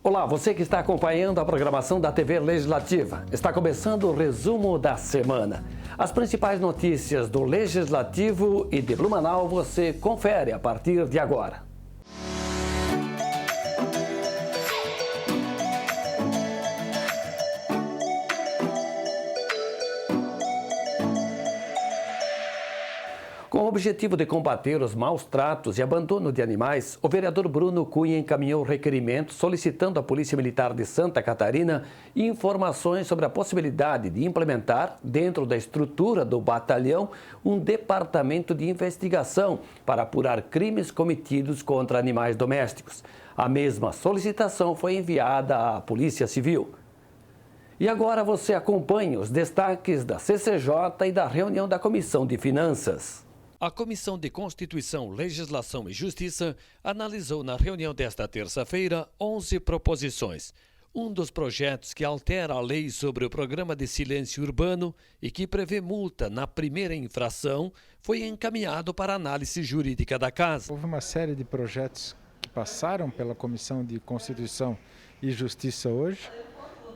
Olá, você que está acompanhando a programação da TV Legislativa. Está começando o resumo da semana. As principais notícias do Legislativo e de Blumenau você confere a partir de agora. Com o objetivo de combater os maus tratos e abandono de animais, o vereador Bruno Cunha encaminhou requerimento solicitando à Polícia Militar de Santa Catarina informações sobre a possibilidade de implementar, dentro da estrutura do batalhão, um departamento de investigação para apurar crimes cometidos contra animais domésticos. A mesma solicitação foi enviada à Polícia Civil. E agora você acompanha os destaques da CCJ e da reunião da Comissão de Finanças. A Comissão de Constituição, Legislação e Justiça analisou na reunião desta terça-feira 11 proposições. Um dos projetos que altera a lei sobre o Programa de Silêncio Urbano e que prevê multa na primeira infração foi encaminhado para análise jurídica da Casa. Houve uma série de projetos que passaram pela Comissão de Constituição e Justiça hoje.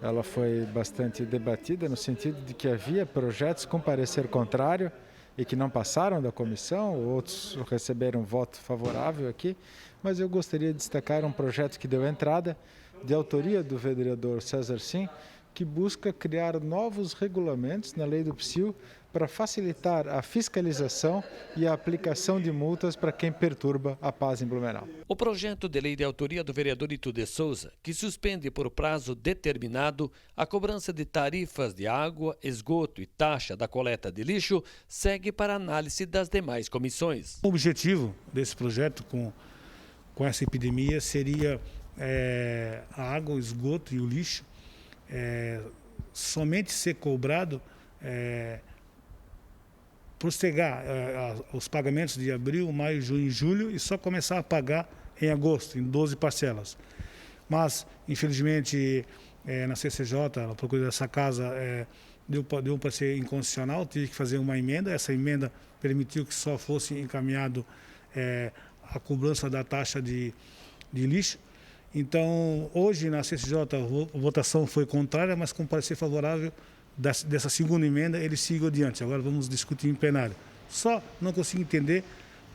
Ela foi bastante debatida no sentido de que havia projetos com parecer contrário e que não passaram da comissão, outros receberam voto favorável aqui, mas eu gostaria de destacar um projeto que deu entrada, de autoria do vereador César Sim, que busca criar novos regulamentos na lei do PSIL para facilitar a fiscalização e a aplicação de multas para quem perturba a paz em Blumenau. O projeto de lei de autoria do vereador Itu de Souza, que suspende por prazo determinado a cobrança de tarifas de água, esgoto e taxa da coleta de lixo, segue para análise das demais comissões. O objetivo desse projeto com essa epidemia seria a água, o esgoto e o lixo somente ser cobrado postergar os pagamentos de abril, maio, junho e julho e só começar a pagar em agosto, em 12 parcelas. Mas, infelizmente, na CCJ, a procura dessa casa deu para ser inconstitucional, tive que fazer uma emenda. Essa emenda permitiu que só fosse encaminhado a cobrança da taxa de lixo. Então, hoje na CCJ a votação foi contrária, mas com parecer favorável dessa segunda emenda, ele siga adiante. Agora vamos discutir em plenário. Só não consigo entender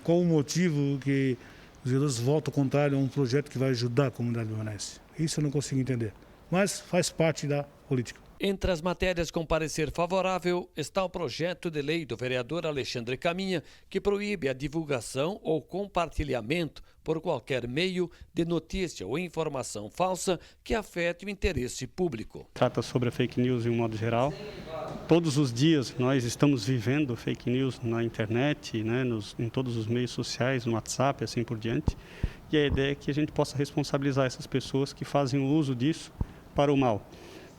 qual o motivo que os vereadores votam contrário a um projeto que vai ajudar a comunidade blumenauense. Isso eu não consigo entender. Mas faz parte da política. Entre as matérias com parecer favorável está o projeto de lei do vereador Alexandre Caminha, que proíbe a divulgação ou compartilhamento por qualquer meio de notícia ou informação falsa que afete o interesse público. Trata sobre a fake news em um modo geral. Todos os dias nós estamos vivendo fake news na internet, né, em todos os meios sociais, no WhatsApp, assim por diante. E a ideia é que a gente possa responsabilizar essas pessoas que fazem o uso disso para o mal.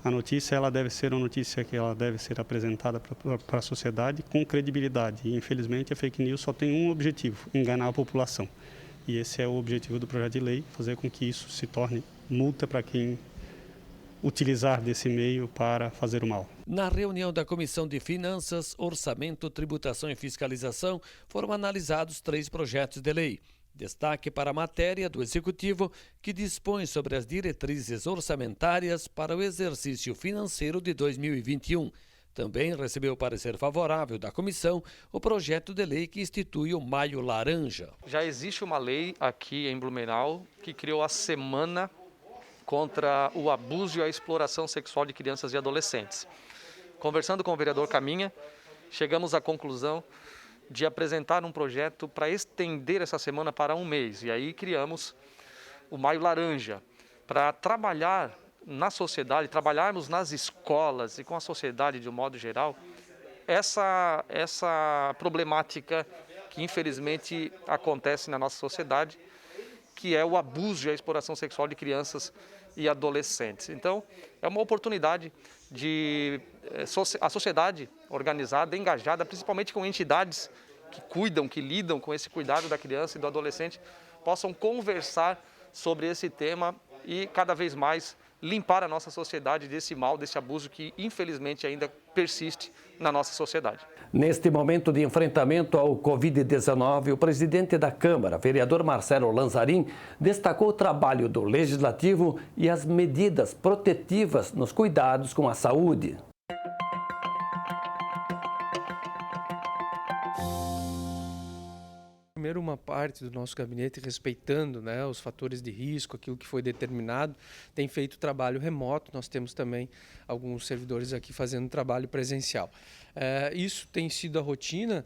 A notícia ela deve ser uma notícia que ela deve ser apresentada para a sociedade com credibilidade. E, infelizmente, a fake news só tem um objetivo: enganar a população. E esse é o objetivo do projeto de lei, fazer com que isso se torne multa para quem utilizar desse meio para fazer o mal. Na reunião da Comissão de Finanças, Orçamento, Tributação e Fiscalização, foram analisados 3 projetos de lei. Destaque para a matéria do Executivo, que dispõe sobre as diretrizes orçamentárias para o exercício financeiro de 2021. Também recebeu parecer favorável da comissão o projeto de lei que institui o Maio Laranja. Já existe uma lei aqui em Blumenau que criou a Semana contra o Abuso e a Exploração Sexual de Crianças e Adolescentes. Conversando com o vereador Caminha, chegamos à conclusão de apresentar um projeto para estender essa semana para um mês. E aí criamos o Maio Laranja, para trabalhar na sociedade, trabalharmos nas escolas e com a sociedade de um modo geral, essa problemática que infelizmente acontece na nossa sociedade, que é o abuso e a exploração sexual de crianças e adolescentes. Então, é uma oportunidade de a sociedade organizada, engajada, principalmente com entidades que cuidam, que lidam com esse cuidado da criança e do adolescente, possam conversar sobre esse tema e cada vez mais limpar a nossa sociedade desse mal, desse abuso que infelizmente ainda persiste na nossa sociedade. Neste momento de enfrentamento ao Covid-19, o presidente da Câmara, vereador Marcelo Lanzarin, destacou o trabalho do Legislativo e as medidas protetivas nos cuidados com a saúde. Primeiro, uma parte do nosso gabinete, respeitando, né, os fatores de risco, aquilo que foi determinado, tem feito trabalho remoto. Nós temos também alguns servidores aqui fazendo trabalho presencial. Isso tem sido a rotina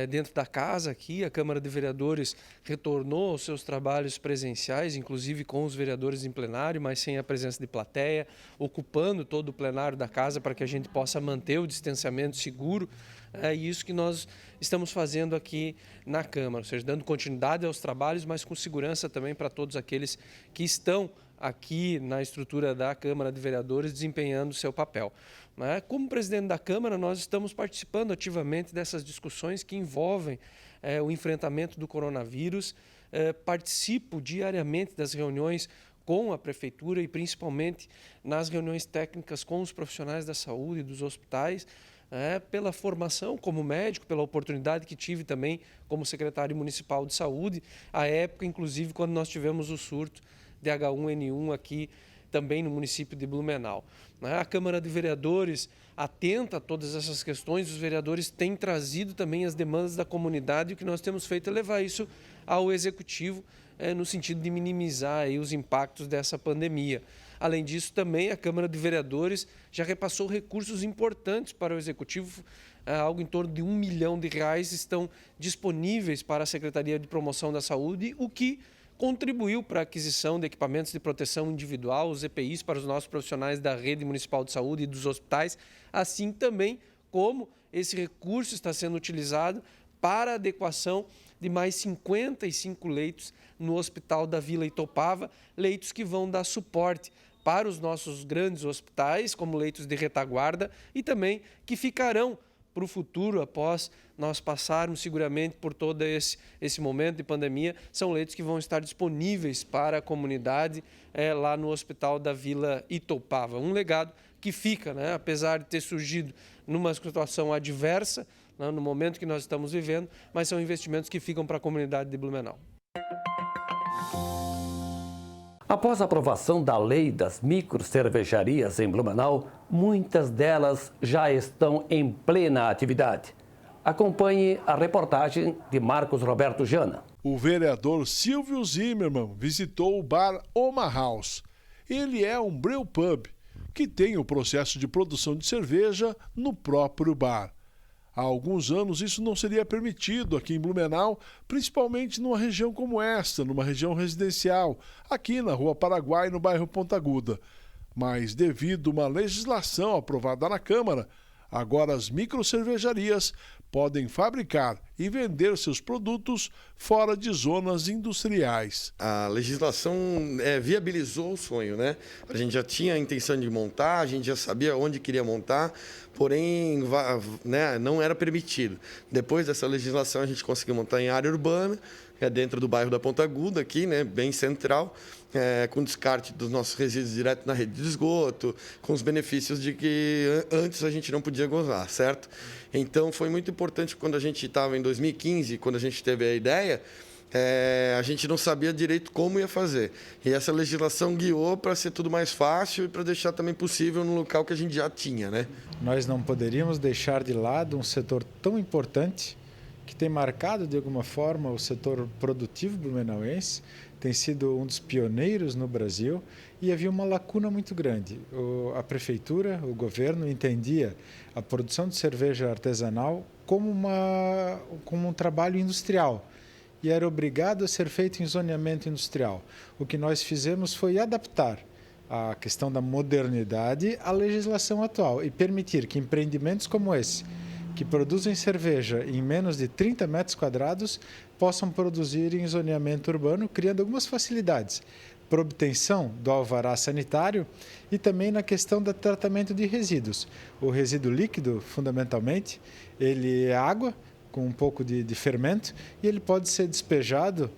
dentro da casa aqui. A Câmara de Vereadores retornou aos seus trabalhos presenciais, inclusive com os vereadores em plenário, mas sem a presença de plateia, ocupando todo o plenário da casa para que a gente possa manter o distanciamento seguro. É isso que nós estamos fazendo aqui na Câmara, ou seja, dando continuidade aos trabalhos, mas com segurança também para todos aqueles que estão aqui na estrutura da Câmara de Vereadores desempenhando o seu papel. Como presidente da Câmara, nós estamos participando ativamente dessas discussões que envolvem o enfrentamento do coronavírus. Participo diariamente das reuniões com a Prefeitura e principalmente nas reuniões técnicas com os profissionais da saúde e dos hospitais, pela formação como médico, pela oportunidade que tive também como secretário municipal de saúde, à época, inclusive, quando nós tivemos o surto de H1N1 aqui também no município de Blumenau. A Câmara de Vereadores atenta a todas essas questões, os vereadores têm trazido também as demandas da comunidade e o que nós temos feito é levar isso ao Executivo no sentido de minimizar aí os impactos dessa pandemia. Além disso, também a Câmara de Vereadores já repassou recursos importantes para o Executivo, algo em torno de R$1 milhão estão disponíveis para a Secretaria de Promoção da Saúde, o que contribuiu para a aquisição de equipamentos de proteção individual, os EPIs, para os nossos profissionais da Rede Municipal de Saúde e dos hospitais, assim também como esse recurso está sendo utilizado para a adequação de mais 55 leitos no Hospital da Vila Itopava, leitos que vão dar suporte para os nossos grandes hospitais, como leitos de retaguarda, e também que ficarão para o futuro, após nós passarmos seguramente por todo esse momento de pandemia, são leitos que vão estar disponíveis para a comunidade lá no Hospital da Vila Itopava. Um legado que fica, apesar de ter surgido numa situação adversa, no momento que nós estamos vivendo, mas são investimentos que ficam para a comunidade de Blumenau. Após a aprovação da lei das microcervejarias em Blumenau, muitas delas já estão em plena atividade. Acompanhe a reportagem de Marcos Roberto Jana. O vereador Silvio Zimmermann visitou o bar Oma House. Ele é um brewpub que tem o processo de produção de cerveja no próprio bar. Há alguns anos isso não seria permitido aqui em Blumenau, principalmente numa região como esta, numa região residencial, aqui na Rua Paraguai, no bairro Ponta Aguda. Mas devido a uma legislação aprovada na Câmara, agora as microcervejarias podem fabricar e vender seus produtos fora de zonas industriais. A legislação viabilizou o sonho, né? A gente já tinha a intenção de montar, a gente já sabia onde queria montar, porém não era permitido. Depois dessa legislação a gente conseguiu montar em área urbana, dentro do bairro da Ponta Aguda, aqui, bem central, com descarte dos nossos resíduos direto na rede de esgoto, com os benefícios de que antes a gente não podia gozar, certo? Então foi muito importante quando a gente estava em 2015, quando a gente teve a ideia, a gente não sabia direito como ia fazer. E essa legislação guiou para ser tudo mais fácil e para deixar também possível no local que a gente já tinha, Nós não poderíamos deixar de lado um setor tão importante que tem marcado de alguma forma o setor produtivo blumenauense, tem sido um dos pioneiros no Brasil e havia uma lacuna muito grande. A prefeitura, o governo entendia a produção de cerveja artesanal como um trabalho industrial e era obrigado a ser feito em zoneamento industrial. O que nós fizemos foi adaptar a questão da modernidade à legislação atual e permitir que empreendimentos como esse, que produzem cerveja em menos de 30 metros quadrados, possam produzir em zoneamento urbano, criando algumas facilidades para obtenção do alvará sanitário e também na questão do tratamento de resíduos. O resíduo líquido, fundamentalmente, ele é água com um pouco de fermento e ele pode ser despejado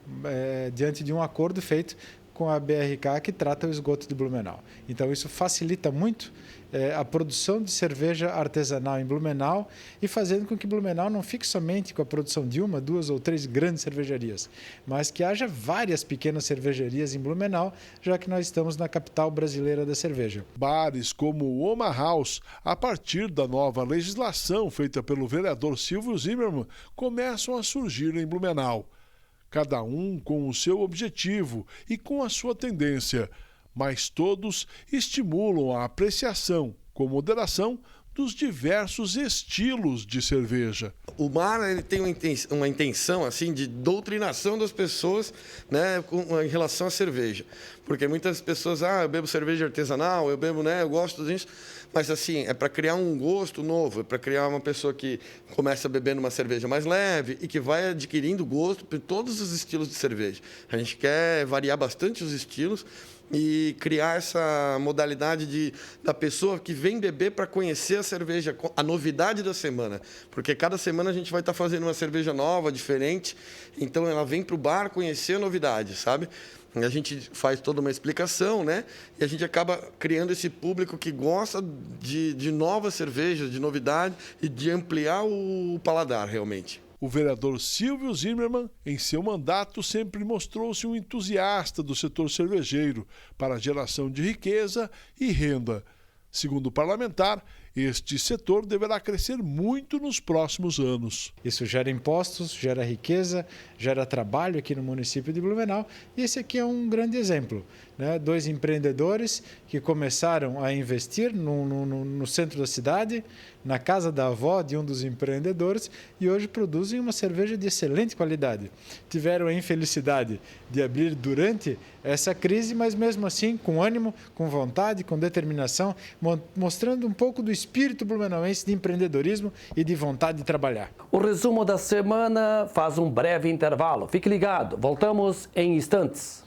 diante de um acordo feito com a BRK, que trata o esgoto de Blumenau. Então, isso facilita muito a produção de cerveja artesanal em Blumenau e fazendo com que Blumenau não fique somente com a produção de uma, duas ou três grandes cervejarias, mas que haja várias pequenas cervejarias em Blumenau, já que nós estamos na capital brasileira da cerveja. Bares como o Oma House, a partir da nova legislação feita pelo vereador Silvio Zimmermann, começam a surgir em Blumenau. Cada um com o seu objetivo e com a sua tendência, mas todos estimulam a apreciação, com moderação, dos diversos estilos de cerveja. O bar ele tem uma intenção assim de doutrinação das pessoas, né, em relação à cerveja. Porque muitas pessoas, eu bebo cerveja artesanal, eu bebo, né, eu gosto disso. Mas assim, é para criar um gosto novo, é para criar uma pessoa que começa bebendo uma cerveja mais leve e que vai adquirindo gosto por todos os estilos de cerveja. A gente quer variar bastante os estilos e criar essa modalidade da pessoa que vem beber para conhecer a cerveja, a novidade da semana. Porque cada semana a gente vai estar fazendo uma cerveja nova, diferente, então ela vem para o bar conhecer a novidade, sabe? A gente faz toda uma explicação, né? E a gente acaba criando esse público que gosta de novas cervejas, de novidade e de ampliar o paladar, realmente. O vereador Silvio Zimmermann, em seu mandato, sempre mostrou-se um entusiasta do setor cervejeiro para a geração de riqueza e renda. Segundo o parlamentar, este setor deverá crescer muito nos próximos anos. Isso gera impostos, gera riqueza, gera trabalho aqui no município de Blumenau e esse aqui é um grande exemplo, né? 2 empreendedores que começaram a investir no centro da cidade, na casa da avó de um dos empreendedores e hoje produzem uma cerveja de excelente qualidade. Tiveram a infelicidade de abrir durante essa crise, mas mesmo assim com ânimo, com vontade, com determinação, mostrando um pouco do espírito blumenauense de empreendedorismo e de vontade de trabalhar. O resumo da semana faz um breve intervalo. Fique ligado, voltamos em instantes.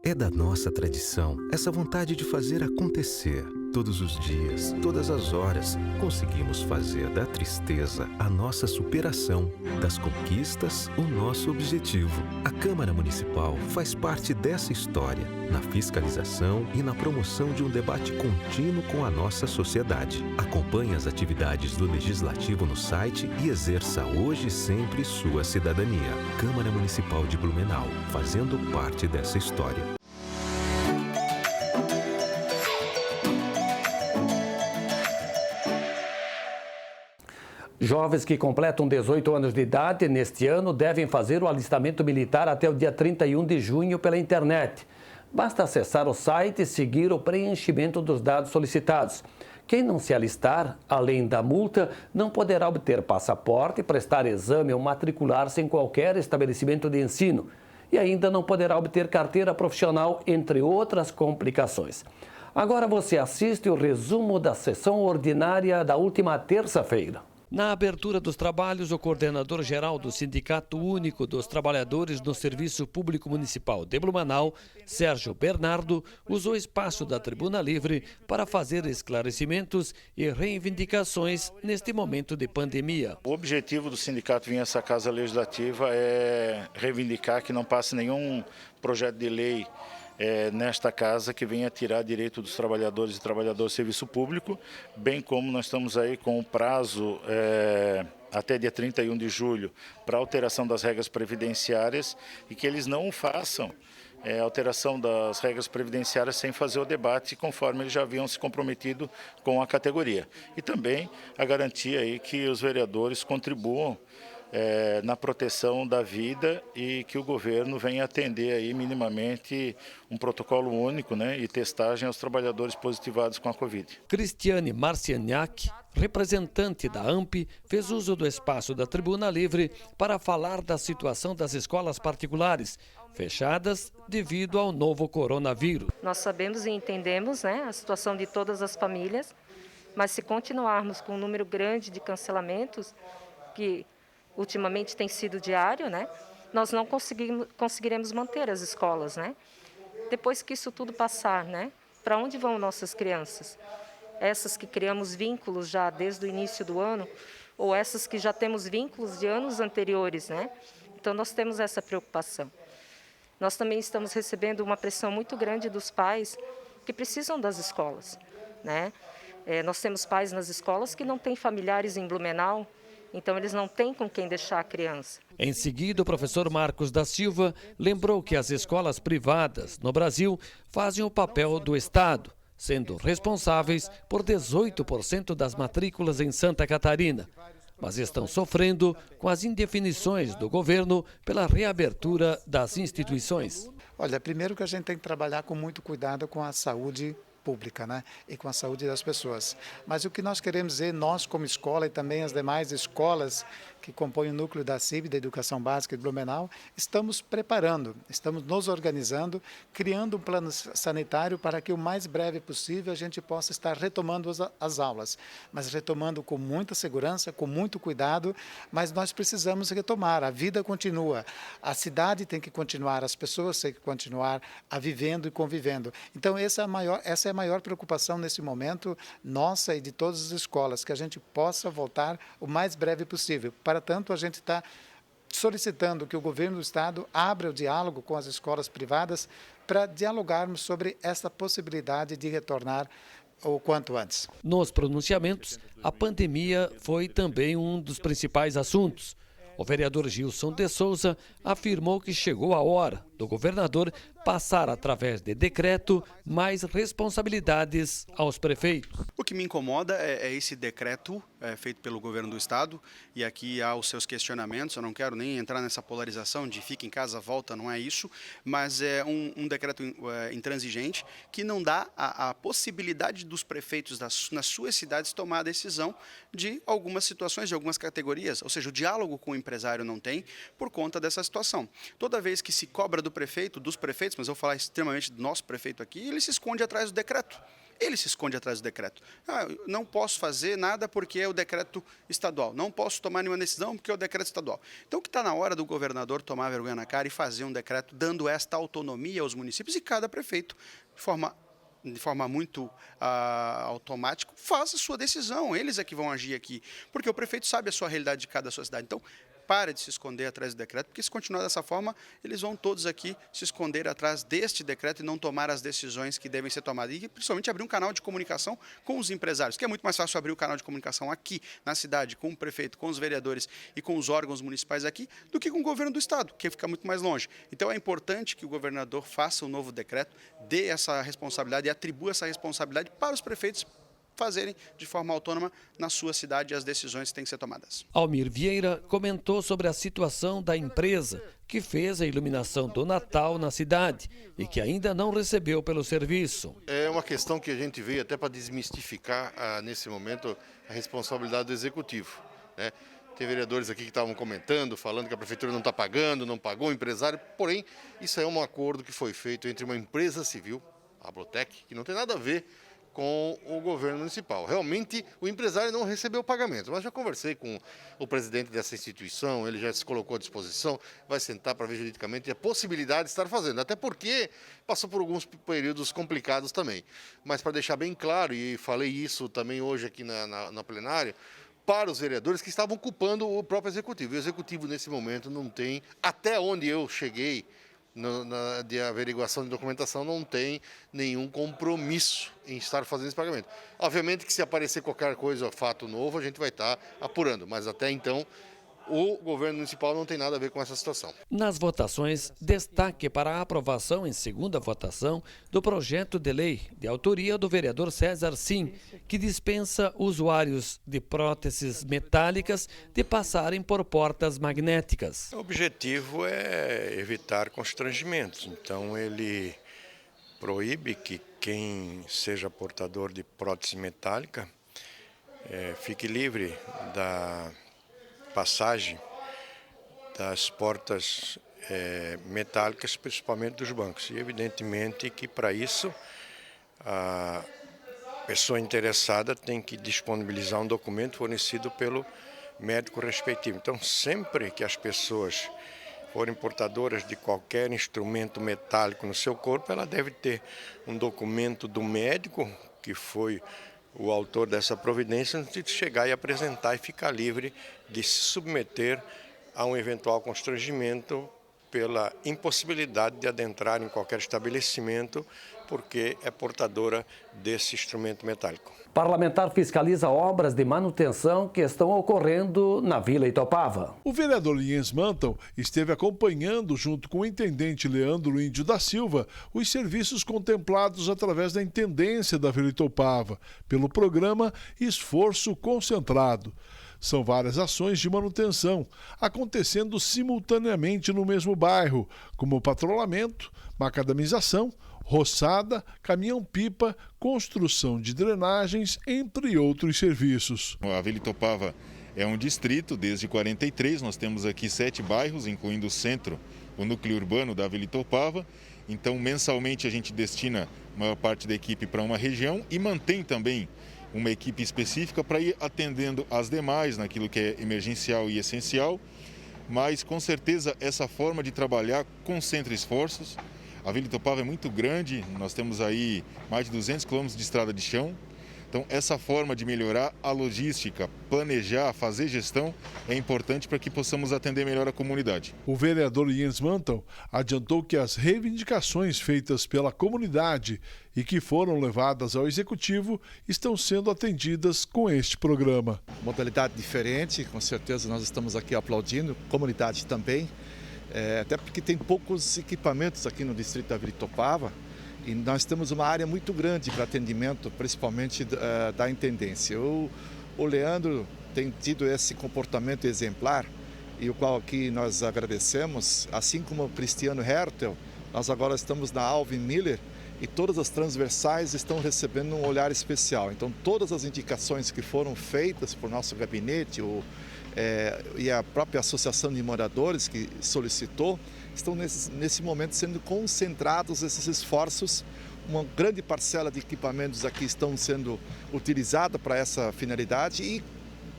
É da nossa tradição essa vontade de fazer acontecer. Todos os dias, todas as horas, conseguimos fazer da tristeza a nossa superação, das conquistas o nosso objetivo. A Câmara Municipal faz parte dessa história, na fiscalização e na promoção de um debate contínuo com a nossa sociedade. Acompanhe as atividades do Legislativo no site e exerça hoje e sempre sua cidadania. Câmara Municipal de Blumenau, fazendo parte dessa história. Jovens que completam 18 anos de idade neste ano devem fazer o alistamento militar até o dia 31 de junho pela internet. Basta acessar o site e seguir o preenchimento dos dados solicitados. Quem não se alistar, além da multa, não poderá obter passaporte, prestar exame ou matricular-se em qualquer estabelecimento de ensino. E ainda não poderá obter carteira profissional, entre outras complicações. Agora você assiste o resumo da sessão ordinária da última terça-feira. Na abertura dos trabalhos, o coordenador-geral do Sindicato Único dos Trabalhadores no Serviço Público Municipal de Blumenau, Sérgio Bernardo, usou o espaço da Tribuna Livre para fazer esclarecimentos e reivindicações neste momento de pandemia. O objetivo do sindicato vir a essa Casa Legislativa é reivindicar que não passe nenhum projeto de lei nesta casa que venha tirar direito dos trabalhadores e trabalhadoras do serviço público, bem como nós estamos aí com o prazo até dia 31 de julho para alteração das regras previdenciárias e que eles não façam alteração das regras previdenciárias sem fazer o debate, conforme eles já haviam se comprometido com a categoria. E também a garantia aí que os vereadores contribuam na proteção da vida e que o governo venha atender aí minimamente um protocolo único, né, e testagem aos trabalhadores positivados com a Covid. Cristiane Marcianiak, representante da AMP, fez uso do espaço da Tribuna Livre para falar da situação das escolas particulares, fechadas devido ao novo coronavírus. Nós sabemos e entendemos, né, a situação de todas as famílias, mas se continuarmos com um número grande de cancelamentos, que ultimamente tem sido diário, né? Nós não conseguiremos manter as escolas, né? Depois que isso tudo passar, né? Para onde vão nossas crianças? Essas que criamos vínculos já desde o início do ano, ou essas que já temos vínculos de anos anteriores, né? Então, nós temos essa preocupação. Nós também estamos recebendo uma pressão muito grande dos pais que precisam das escolas, né? Nós temos pais nas escolas que não têm familiares em Blumenau, então eles não têm com quem deixar a criança. Em seguida, o professor Marcos da Silva lembrou que as escolas privadas no Brasil fazem o papel do Estado, sendo responsáveis por 18% das matrículas em Santa Catarina, mas estão sofrendo com as indefinições do governo pela reabertura das instituições. Olha, primeiro que a gente tem que trabalhar com muito cuidado com a saúde pública, né? E com a saúde das pessoas. Mas o que nós queremos dizer, nós como escola e também as demais escolas que compõem o núcleo da CIB, da Educação Básica de Blumenau, estamos preparando, estamos nos organizando, criando um plano sanitário para que o mais breve possível a gente possa estar retomando as aulas, mas retomando com muita segurança, com muito cuidado, mas nós precisamos retomar, a vida continua, a cidade tem que continuar, as pessoas têm que continuar vivendo e convivendo. Então essa é a maior preocupação nesse momento, nossa e de todas as escolas, que a gente possa voltar o mais breve possível. Para tanto, a gente está solicitando que o governo do Estado abra o diálogo com as escolas privadas para dialogarmos sobre essa possibilidade de retornar o quanto antes. Nos pronunciamentos, a pandemia foi também um dos principais assuntos. O vereador Gilson de Souza afirmou que chegou a hora do governador passar, através de decreto, mais responsabilidades aos prefeitos. O que me incomoda é esse decreto feito pelo governo do Estado, e aqui há os seus questionamentos, eu não quero nem entrar nessa polarização de fica em casa, volta, não é isso, mas é um decreto intransigente que não dá a possibilidade dos prefeitos nas suas cidades tomar a decisão de algumas situações, de algumas categorias, ou seja, o diálogo com o empresário não tem por conta dessa situação. Toda vez que se cobra do prefeito, dos prefeitos, mas eu vou falar extremamente do nosso prefeito aqui, ele se esconde atrás do decreto. Ele se esconde atrás do decreto. Não posso fazer nada porque é o decreto estadual. Não posso tomar nenhuma decisão porque é o decreto estadual. Então, que está na hora do governador tomar vergonha na cara e fazer um decreto dando esta autonomia aos municípios e cada prefeito, de forma muito automática, faça a sua decisão. Eles é que vão agir aqui. Porque o prefeito sabe a sua realidade de cada sua cidade. Então, pare de se esconder atrás do decreto, porque se continuar dessa forma, eles vão todos aqui se esconder atrás deste decreto e não tomar as decisões que devem ser tomadas. E principalmente abrir um canal de comunicação com os empresários, que é muito mais fácil abrir o canal de comunicação aqui na cidade, com o prefeito, com os vereadores e com os órgãos municipais aqui, do que com o governo do Estado, que fica muito mais longe. Então é importante que o governador faça um novo decreto, dê essa responsabilidade e atribua essa responsabilidade para os prefeitos fazerem de forma autônoma na sua cidade as decisões que têm que ser tomadas. Almir Vieira comentou sobre a situação da empresa que fez a iluminação do Natal na cidade e que ainda não recebeu pelo serviço. É uma questão que a gente veio até para desmistificar nesse momento a responsabilidade do executivo, né? Tem vereadores aqui que estavam comentando, falando que a prefeitura não está pagando, não pagou o empresário, porém isso é um acordo que foi feito entre uma empresa civil, a Abrotec, que não tem nada a ver com o governo municipal. Realmente, o empresário não recebeu o pagamento, mas já conversei com o presidente dessa instituição, ele já se colocou à disposição, vai sentar para ver juridicamente a possibilidade de estar fazendo, até porque passou por alguns períodos complicados também. Mas para deixar bem claro, e falei isso também hoje aqui na plenária, para os vereadores que estavam culpando o próprio executivo. O executivo, nesse momento, não tem, até onde eu cheguei, de averiguação de documentação, não tem nenhum compromisso em estar fazendo esse pagamento. Obviamente que se aparecer qualquer coisa, fato novo, a gente vai estar apurando, mas até então o governo municipal não tem nada a ver com essa situação. Nas votações, destaque para a aprovação em segunda votação do projeto de lei de autoria do vereador César Sim, que dispensa usuários de próteses metálicas de passarem por portas magnéticas. O objetivo é evitar constrangimentos, então ele proíbe que quem seja portador de prótese metálica fique livre da passagem das portas metálicas, principalmente dos bancos. E evidentemente que para isso a pessoa interessada tem que disponibilizar um documento fornecido pelo médico respectivo. Então, sempre que as pessoas forem portadoras de qualquer instrumento metálico no seu corpo, ela deve ter um documento do médico que foi o autor dessa providência no sentido de chegar e apresentar e ficar livre de se submeter a um eventual constrangimento pela impossibilidade de adentrar em qualquer estabelecimento porque é portadora desse instrumento metálico. Parlamentar fiscaliza obras de manutenção que estão ocorrendo na Vila Itopava. O vereador Jens Manton esteve acompanhando, junto com o intendente Leandro Índio da Silva, os serviços contemplados através da intendência da Vila Itopava, pelo programa Esforço Concentrado. São várias ações de manutenção, acontecendo simultaneamente no mesmo bairro, como patrulhamento, macadamização, roçada, caminhão-pipa, construção de drenagens, entre outros serviços. A Vila Itopava é um distrito desde 43, nós temos aqui 7 bairros, incluindo o centro, o núcleo urbano da Vila Itopava. Então, mensalmente a gente destina a maior parte da equipe para uma região e mantém também uma equipe específica para ir atendendo as demais naquilo que é emergencial e essencial. Mas, com certeza, essa forma de trabalhar concentra esforços. A Vila Itopava é muito grande, nós temos aí mais de 200 quilômetros de estrada de chão. Então, essa forma de melhorar a logística, planejar, fazer gestão é importante para que possamos atender melhor a comunidade. O vereador Jens Manton adiantou que as reivindicações feitas pela comunidade e que foram levadas ao Executivo estão sendo atendidas com este programa. Modalidade diferente, com certeza nós estamos aqui aplaudindo, comunidade também, até porque tem poucos equipamentos aqui no distrito da Vila Itopava. E nós temos uma área muito grande para atendimento, principalmente da intendência. O Leandro tem tido esse comportamento exemplar, e o qual aqui nós agradecemos, assim como o Cristiano Hertel. Nós agora estamos na Alvin Miller e todas as transversais estão recebendo um olhar especial. Então, todas as indicações que foram feitas por nosso gabinete e a própria Associação de Moradores que solicitou, estão nesse momento sendo concentrados esses esforços. Uma grande parcela de equipamentos aqui estão sendo utilizados para essa finalidade e,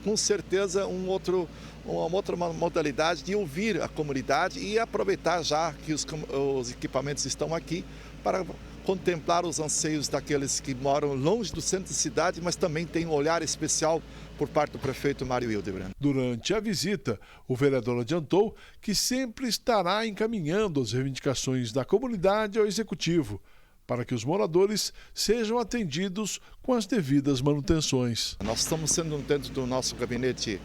com certeza, uma outra modalidade de ouvir a comunidade e aproveitar já que os equipamentos estão aqui para contemplar os anseios daqueles que moram longe do centro da cidade, mas também tem um olhar especial por parte do prefeito Mário Hildebrand. Durante a visita, o vereador adiantou que sempre estará encaminhando as reivindicações da comunidade ao Executivo, para que os moradores sejam atendidos com as devidas manutenções. Nós estamos sendo dentro do nosso gabinete,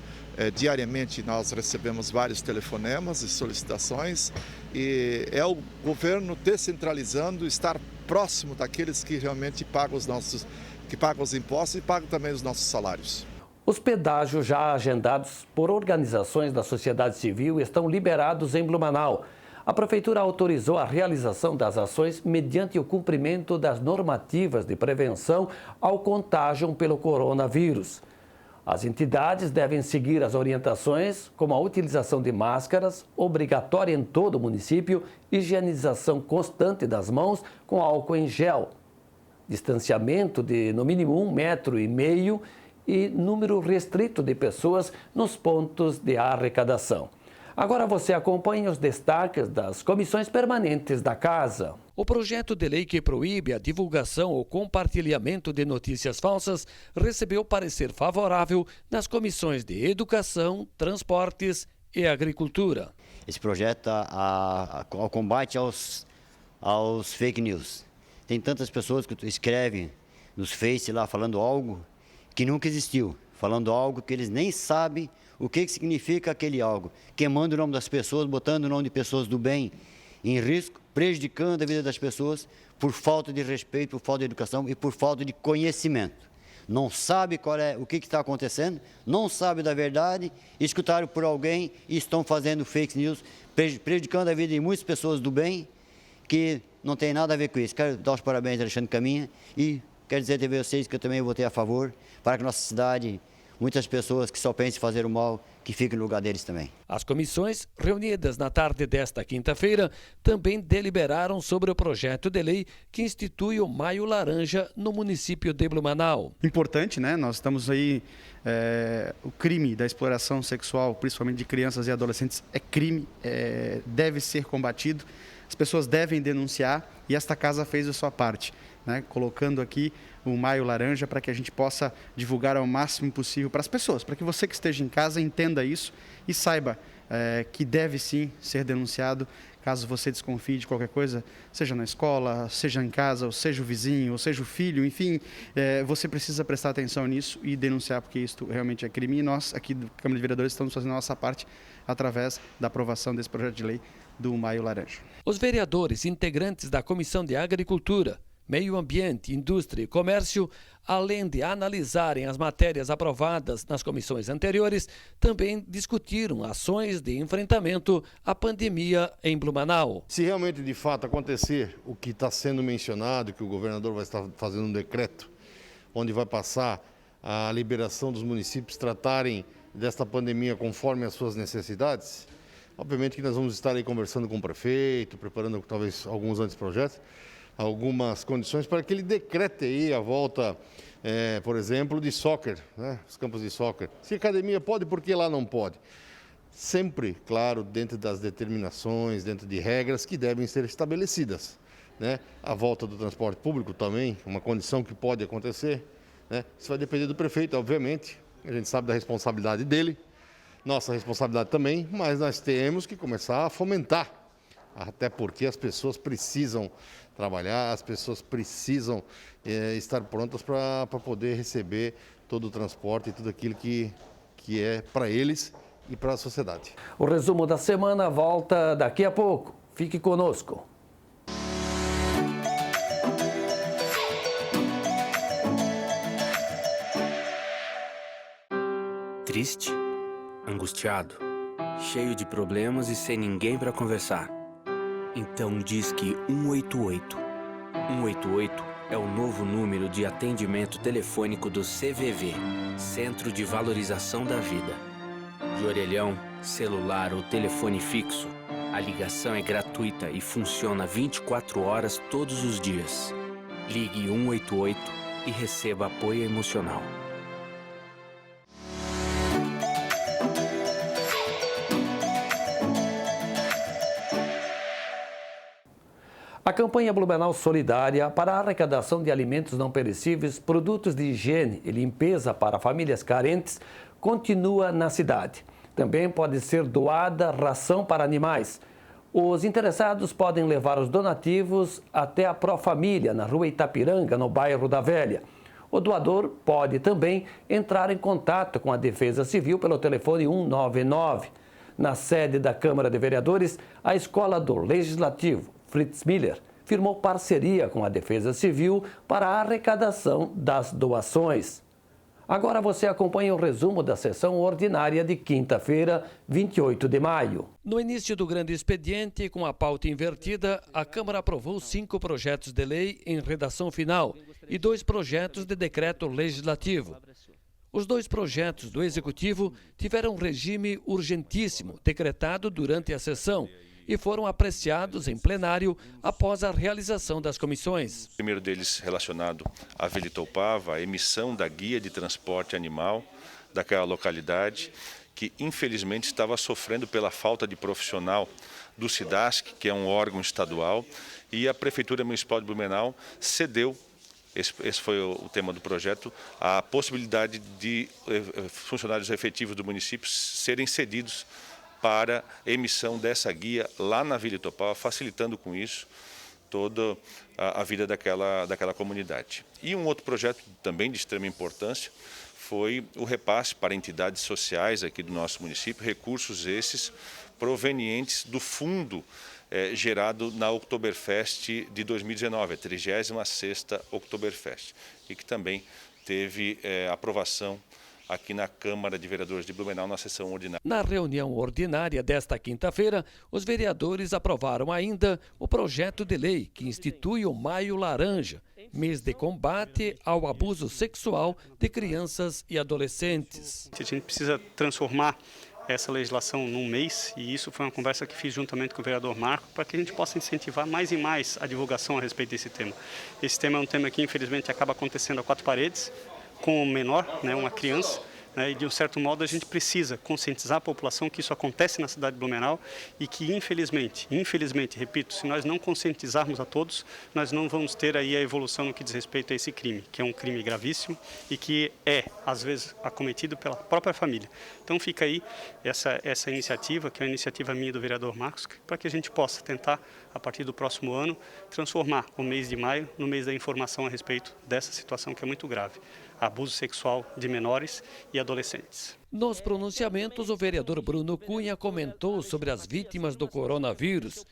diariamente nós recebemos vários telefonemas e solicitações, e é o governo descentralizando, estar próximo daqueles que realmente pagam os impostos e pagam também os nossos salários. Os pedágios já agendados por organizações da sociedade civil estão liberados em Blumenau. A Prefeitura autorizou a realização das ações mediante o cumprimento das normativas de prevenção ao contágio pelo coronavírus. As entidades devem seguir as orientações, como a utilização de máscaras, obrigatória em todo o município, higienização constante das mãos com álcool em gel, distanciamento de no mínimo 1,5 metros e número restrito de pessoas nos pontos de arrecadação. Agora você acompanha os destaques das comissões permanentes da Casa. O projeto de lei que proíbe a divulgação ou compartilhamento de notícias falsas recebeu parecer favorável nas comissões de Educação, Transportes e Agricultura. Esse projeto ao combate aos fake news. Tem tantas pessoas que escrevem nos Face lá falando algo que nunca existiu, falando algo que eles nem sabem o que significa aquele algo, queimando o nome das pessoas, botando o nome de pessoas do bem em risco, prejudicando a vida das pessoas por falta de respeito, por falta de educação e por falta de conhecimento. Não sabe o que está acontecendo, não sabe da verdade, escutaram por alguém e estão fazendo fake news, prejudicando a vida de muitas pessoas do bem, que não tem nada a ver com isso. Quero dar os parabéns a Alexandre Caminha e quero dizer a vocês que eu também votei a favor para que nossa cidade, muitas pessoas que só pensam em fazer o mal, que fiquem no lugar deles também. As comissões, reunidas na tarde desta quinta-feira, também deliberaram sobre o projeto de lei que institui o Maio Laranja no município de Blumenau. Importante, né? Nós estamos aí, o crime da exploração sexual, principalmente de crianças e adolescentes, é crime, deve ser combatido. As pessoas devem denunciar e esta casa fez a sua parte. né, colocando aqui o Maio Laranja para que a gente possa divulgar ao máximo possível para as pessoas, para que você que esteja em casa entenda isso e saiba que deve sim ser denunciado caso você desconfie de qualquer coisa, seja na escola, seja em casa, ou seja o vizinho, ou seja o filho, enfim, você precisa prestar atenção nisso e denunciar, porque isso realmente é crime, e nós aqui do Câmara de Vereadores estamos fazendo a nossa parte através da aprovação desse projeto de lei do Maio Laranja. Os vereadores integrantes da Comissão de Agricultura, Meio Ambiente, Indústria e Comércio, além de analisarem as matérias aprovadas nas comissões anteriores, também discutiram ações de enfrentamento à pandemia em Blumenau. Se realmente, de fato, acontecer o que está sendo mencionado, que o governador vai estar fazendo um decreto, onde vai passar a liberação dos municípios tratarem desta pandemia conforme as suas necessidades, obviamente que nós vamos estar aí conversando com o prefeito, preparando talvez alguns anteprojetos, algumas condições para que ele decrete aí a volta, por exemplo, de soccer, né? Os campos de soccer. Se a academia pode, por que lá não pode? Sempre, claro, dentro das determinações, dentro de regras que devem ser estabelecidas, né? A volta do transporte público também, uma condição que pode acontecer, né? Isso vai depender do prefeito, obviamente, a gente sabe da responsabilidade dele, nossa responsabilidade também, mas nós temos que começar a fomentar, até porque as pessoas precisam trabalhar, as pessoas precisam estar prontas para poder receber todo o transporte e tudo aquilo que é para eles e para a sociedade. O resumo da semana volta daqui a pouco. Fique conosco. Triste, angustiado, cheio de problemas e sem ninguém para conversar. Então disque 188. 188 é o novo número de atendimento telefônico do CVV, Centro de Valorização da Vida. De orelhão, celular ou telefone fixo, a ligação é gratuita e funciona 24 horas todos os dias. Ligue 188 e receba apoio emocional. A campanha Blumenau Solidária para a arrecadação de alimentos não perecíveis, produtos de higiene e limpeza para famílias carentes continua na cidade. Também pode ser doada ração para animais. Os interessados podem levar os donativos até a Profamília, na rua Itapiranga, no bairro da Velha. O doador pode também entrar em contato com a Defesa Civil pelo telefone 199. Na sede da Câmara de Vereadores, a Escola do Legislativo, Fritz Miller, firmou parceria com a Defesa Civil para a arrecadação das doações. Agora você acompanha o resumo da sessão ordinária de quinta-feira, 28 de maio. No início do grande expediente, com a pauta invertida, a Câmara aprovou 5 projetos de lei em redação final e 2 projetos de decreto legislativo. Os 2 projetos do Executivo tiveram regime urgentíssimo decretado durante a sessão e foram apreciados em plenário após a realização das comissões. O primeiro deles relacionado à Vila Itoupava, a emissão da guia de transporte animal daquela localidade, que infelizmente estava sofrendo pela falta de profissional do SIDASC, que é um órgão estadual, e a Prefeitura Municipal de Blumenau cedeu, esse foi o tema do projeto, a possibilidade de funcionários efetivos do município serem cedidos para emissão dessa guia lá na Vila Itoupava, facilitando com isso toda a vida daquela comunidade. E um outro projeto também de extrema importância foi o repasse para entidades sociais aqui do nosso município, recursos esses provenientes do fundo gerado na Oktoberfest de 2019, a 36ª Oktoberfest, e que também teve aprovação aqui na Câmara de Vereadores de Blumenau, na sessão ordinária. Na reunião ordinária desta quinta-feira, os vereadores aprovaram ainda o projeto de lei que institui o Maio Laranja, mês de combate ao abuso sexual de crianças e adolescentes. A gente precisa transformar essa legislação num mês, e isso foi uma conversa que fiz juntamente com o vereador Marco, para que a gente possa incentivar mais e mais a divulgação a respeito desse tema. Esse tema é um tema que infelizmente acaba acontecendo a 4 paredes, com o menor, né, uma criança, né? E de um certo modo a gente precisa conscientizar a população que isso acontece na cidade de Blumenau e que infelizmente, repito, se nós não conscientizarmos a todos, nós não vamos ter aí a evolução no que diz respeito a esse crime, que é um crime gravíssimo e que é, às vezes, acometido pela própria família. Então fica aí essa iniciativa, que é uma iniciativa minha e do vereador Marcos, para que a gente possa tentar, a partir do próximo ano, transformar o mês de maio no mês da informação a respeito dessa situação que é muito grave. Abuso sexual de menores e adolescentes. Nos pronunciamentos, o vereador Bruno Cunha comentou sobre as vítimas do coronavírus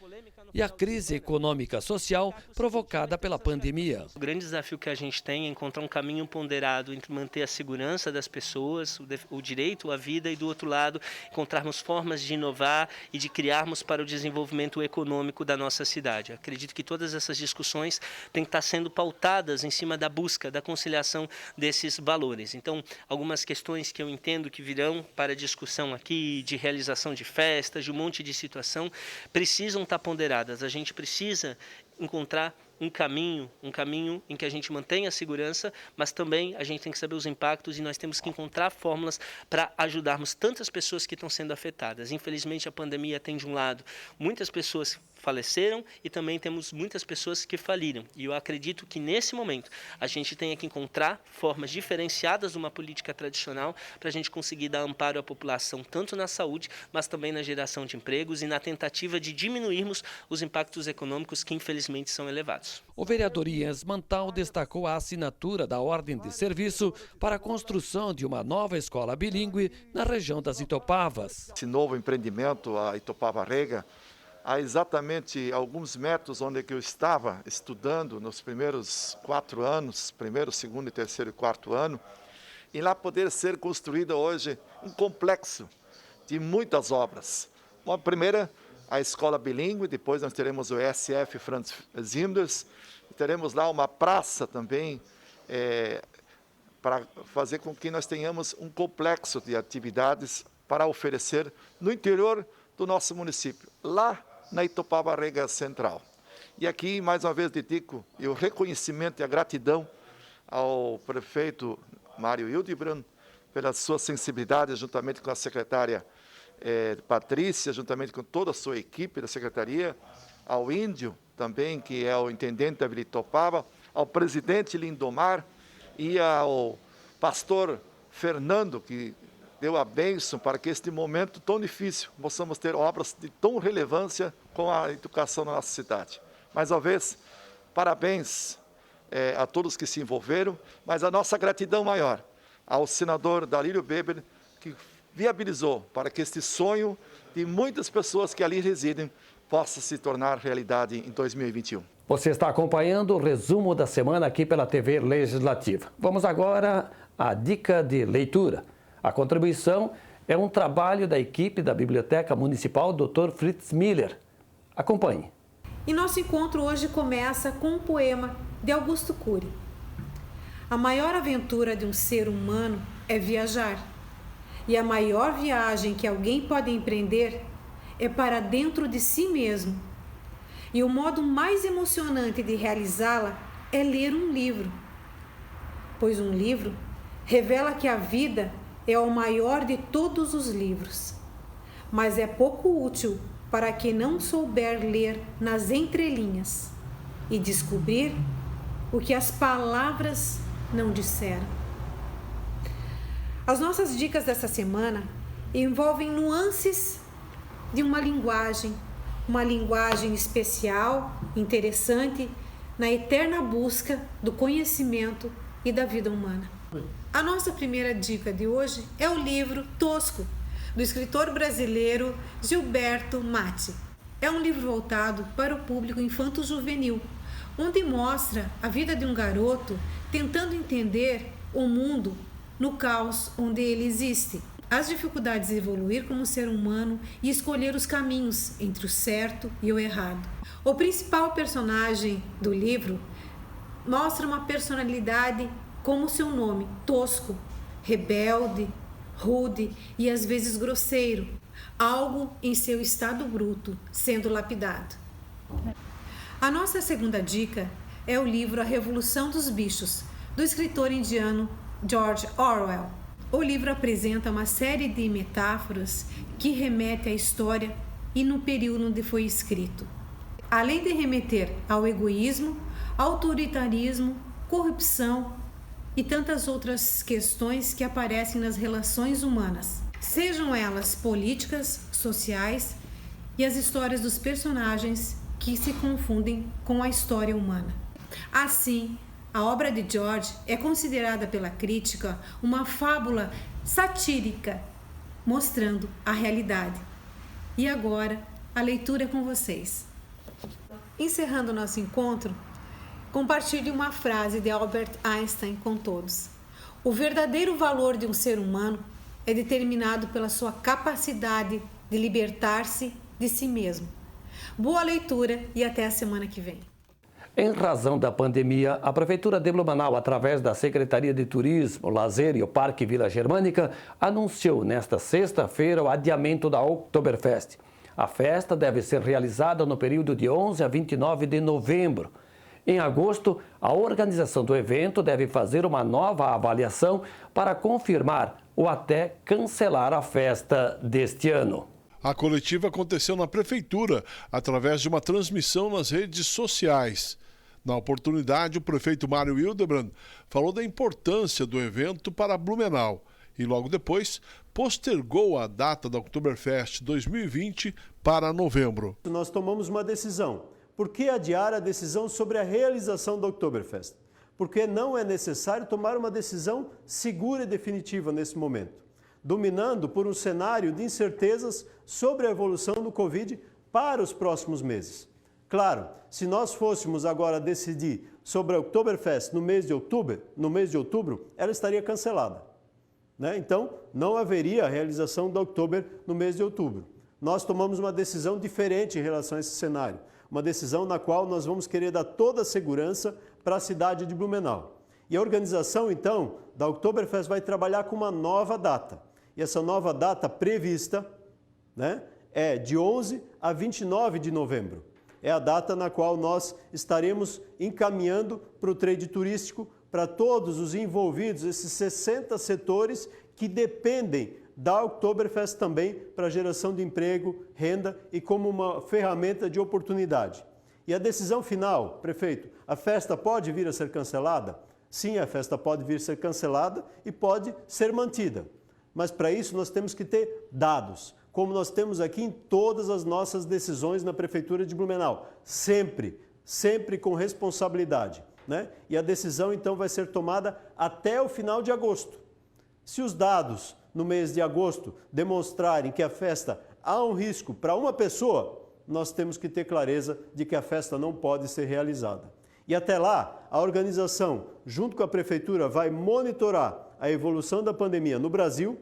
e a crise econômica social provocada pela pandemia. O grande desafio que a gente tem é encontrar um caminho ponderado entre manter a segurança das pessoas, o direito à vida e, do outro lado, encontrarmos formas de inovar e de criarmos para o desenvolvimento econômico da nossa cidade. Acredito que todas essas discussões têm que estar sendo pautadas em cima da busca, da conciliação desses valores. Então, algumas questões que eu entendo que virão para discussão aqui, de realização de festas, de um monte de situação, precisam estar ponderadas. A gente precisa encontrar um caminho em que a gente mantenha a segurança, mas também a gente tem que saber os impactos e nós temos que encontrar fórmulas para ajudarmos tantas pessoas que estão sendo afetadas. Infelizmente, a pandemia tem, de um lado, muitas pessoas faleceram e também temos muitas pessoas que faliram. E eu acredito que, nesse momento, a gente tenha que encontrar formas diferenciadas de uma política tradicional para a gente conseguir dar amparo à população, tanto na saúde, mas também na geração de empregos e na tentativa de diminuirmos os impactos econômicos que, infelizmente, são elevados. O vereador Jens Mantal destacou a assinatura da ordem de serviço para a construção de uma nova escola bilíngue na região das Itopavas. Esse novo empreendimento, a Itopava Rega, há exatamente alguns metros onde eu estava estudando nos primeiros 4 anos, primeiro, segundo, terceiro e quarto ano, e lá poder ser construída hoje um complexo de muitas obras. Uma primeira, a escola bilíngue, depois nós teremos o ESF Franz Zinders, teremos lá uma praça também para fazer com que nós tenhamos um complexo de atividades para oferecer no interior do nosso município, lá na Itopava Rega Central. E aqui, mais uma vez, dedico o reconhecimento e a gratidão ao prefeito Mário Hildebrand pela sua sensibilidade, juntamente com a secretária Patrícia, juntamente com toda a sua equipe da secretaria, ao Índio também, que é o intendente da Vila Itopava, ao presidente Lindomar e ao pastor Fernando, que deu a bênção para que este momento tão difícil possamos ter obras de tão relevância com a educação na nossa cidade. Mais uma vez, parabéns a todos que se envolveram, mas a nossa gratidão maior ao senador Dalírio Beber, que viabilizou para que este sonho de muitas pessoas que ali residem possa se tornar realidade em 2021. Você está acompanhando o resumo da semana aqui pela TV Legislativa. Vamos agora à dica de leitura. A contribuição é um trabalho da equipe da Biblioteca Municipal Dr. Fritz Miller. Acompanhe. E nosso encontro hoje começa com um poema de Augusto Cury. A maior aventura de um ser humano é viajar. E a maior viagem que alguém pode empreender é para dentro de si mesmo. E o modo mais emocionante de realizá-la é ler um livro. Pois um livro revela que a vida é o maior de todos os livros, mas é pouco útil para quem não souber ler nas entrelinhas e descobrir o que as palavras não disseram. As nossas dicas dessa semana envolvem nuances de uma linguagem especial, interessante, na eterna busca do conhecimento e da vida humana. A nossa primeira dica de hoje é o livro Tosco, do escritor brasileiro Gilberto Matti. É um livro voltado para o público infanto-juvenil, onde mostra a vida de um garoto tentando entender o mundo no caos onde ele existe, as dificuldades de evoluir como ser humano e escolher os caminhos entre o certo e o errado. O principal personagem do livro mostra uma personalidade como seu nome, tosco, rebelde, rude e às vezes grosseiro, algo em seu estado bruto, sendo lapidado. A nossa segunda dica é o livro A Revolução dos Bichos, do escritor indiano George Orwell. O livro apresenta uma série de metáforas que remete à história e no período onde foi escrito, além de remeter ao egoísmo, autoritarismo, corrupção e tantas outras questões que aparecem nas relações humanas, sejam elas políticas, sociais e as histórias dos personagens que se confundem com a história humana. Assim, a obra de George é considerada pela crítica uma fábula satírica, mostrando a realidade. E agora, a leitura é com vocês. Encerrando nosso encontro, compartilhe uma frase de Albert Einstein com todos. O verdadeiro valor de um ser humano é determinado pela sua capacidade de libertar-se de si mesmo. Boa leitura e até a semana que vem. Em razão da pandemia, a Prefeitura de Blumenau, através da Secretaria de Turismo, Lazer e o Parque Vila Germânica, anunciou nesta sexta-feira o adiamento da Oktoberfest. A festa deve ser realizada no período de 11 a 29 de novembro. Em agosto, a organização do evento deve fazer uma nova avaliação para confirmar ou até cancelar a festa deste ano. A coletiva aconteceu na Prefeitura, através de uma transmissão nas redes sociais. Na oportunidade, o prefeito Mário Hildebrand falou da importância do evento para Blumenau e, logo depois, postergou a data da Oktoberfest 2020 para novembro. Nós tomamos uma decisão. Por que adiar a decisão sobre a realização da Oktoberfest? Porque não é necessário tomar uma decisão segura e definitiva nesse momento, dominando por um cenário de incertezas sobre a evolução do Covid para os próximos meses. Claro, se nós fôssemos agora decidir sobre a Oktoberfest no mês de outubro, ela estaria cancelada, né? Então, não haveria a realização da Oktober no mês de outubro. Nós tomamos uma decisão diferente em relação a esse cenário, uma decisão na qual nós vamos querer dar toda a segurança para a cidade de Blumenau. E a organização, então, da Oktoberfest vai trabalhar com uma nova data. E essa nova data prevista, né, é de 11 a 29 de novembro. É a data na qual nós estaremos encaminhando para o trade turístico, para todos os envolvidos, esses 60 setores que dependem da Oktoberfest também para geração de emprego, renda e como uma ferramenta de oportunidade. E a decisão final, prefeito, a festa pode vir a ser cancelada? Sim, a festa pode vir a ser cancelada e pode ser mantida. Mas para isso nós temos que ter dados, como nós temos aqui em todas as nossas decisões na Prefeitura de Blumenau, sempre com responsabilidade, né? E a decisão então vai ser tomada até o final de agosto. Se os dados no mês de agosto demonstrarem que a festa há um risco para uma pessoa, nós temos que ter clareza de que a festa não pode ser realizada. E até lá, a organização, junto com a Prefeitura, vai monitorar a evolução da pandemia no Brasil,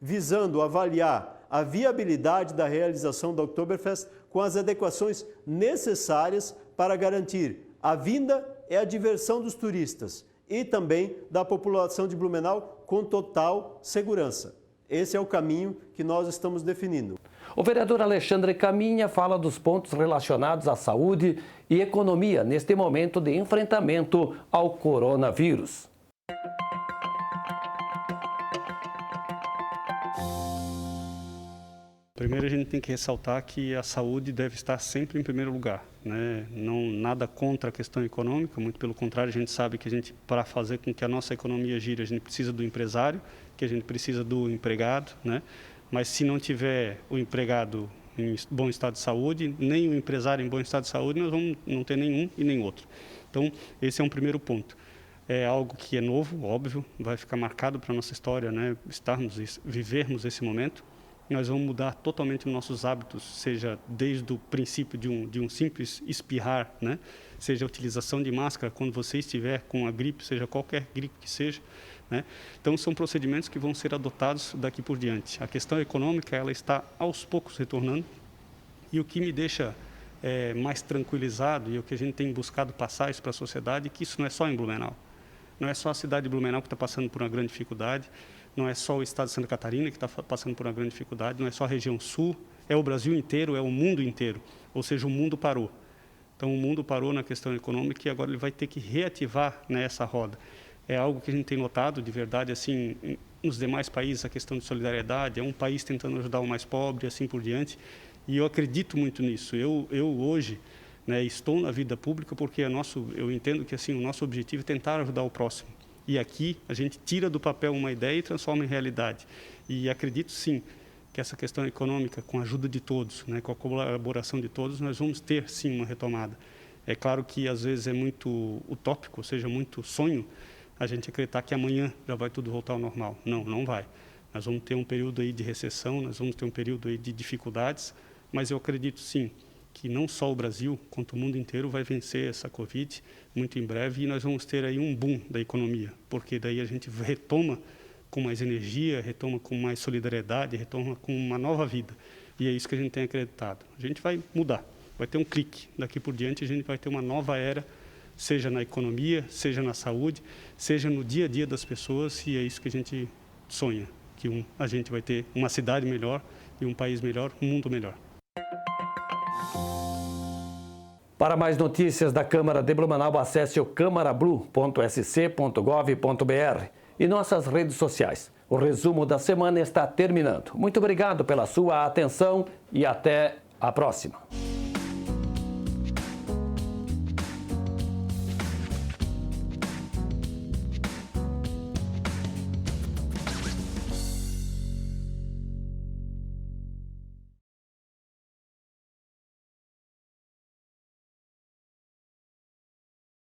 visando avaliar a viabilidade da realização da Oktoberfest com as adequações necessárias para garantir a vinda e a diversão dos turistas e também da população de Blumenau com total segurança. Esse é o caminho que nós estamos definindo. O vereador Alexandre Caminha fala dos pontos relacionados à saúde e economia neste momento de enfrentamento ao coronavírus. Primeiro, a gente tem que ressaltar que a saúde deve estar sempre em primeiro lugar, né? Não nada contra a questão econômica, muito pelo contrário, a gente sabe que para fazer com que a nossa economia gire, a gente precisa do empresário, que a gente precisa do empregado, né? Mas se não tiver o empregado em bom estado de saúde, nem o empresário em bom estado de saúde, nós vamos não ter nenhum e nem outro. Então, esse é um primeiro ponto. É algo que é novo, óbvio, vai ficar marcado para a nossa história, né? Vivermos esse momento. Nós vamos mudar totalmente os nossos hábitos, seja desde o princípio de um simples espirrar, né? Seja a utilização de máscara quando você estiver com a gripe, seja qualquer gripe que seja, né? Então, são procedimentos que vão ser adotados daqui por diante. A questão econômica, ela está aos poucos retornando, e o que me deixa mais tranquilizado, e o que a gente tem buscado passar isso para a sociedade, é que isso não é só em Blumenau. Não é só a cidade de Blumenau que está passando por uma grande dificuldade, não é só o estado de Santa Catarina que está passando por uma grande dificuldade, não é só a região sul, é o Brasil inteiro, é o mundo inteiro. Ou seja, o mundo parou. Então, o mundo parou na questão econômica e agora ele vai ter que reativar, né, essa roda. É algo que a gente tem notado, de verdade, assim, nos demais países a questão de solidariedade, é um país tentando ajudar o mais pobre e assim por diante. E eu acredito muito nisso. Eu hoje, né, estou na vida pública porque eu entendo que assim, o nosso objetivo é tentar ajudar o próximo. E aqui a gente tira do papel uma ideia e transforma em realidade. E acredito sim que essa questão econômica, com a ajuda de todos, né, com a colaboração de todos, nós vamos ter sim uma retomada. É claro que às vezes é muito utópico, ou seja, muito sonho, a gente acreditar que amanhã já vai tudo voltar ao normal. Não, não vai. Nós vamos ter um período aí de recessão, nós vamos ter um período aí de dificuldades, mas eu acredito sim que não só o Brasil, quanto o mundo inteiro vai vencer essa Covid muito em breve e nós vamos ter aí um boom da economia, porque daí a gente retoma com mais energia, retoma com mais solidariedade, retoma com uma nova vida. E é isso que a gente tem acreditado. A gente vai mudar, vai ter um clique. Daqui por diante a gente vai ter uma nova era, seja na economia, seja na saúde, seja no dia a dia das pessoas, e é isso que a gente sonha, que a gente vai ter uma cidade melhor e um país melhor, um mundo melhor. Para mais notícias da Câmara de Blumenau, acesse o câmarablu.sc.gov.br e nossas redes sociais. O resumo da semana está terminando. Muito obrigado pela sua atenção e até a próxima.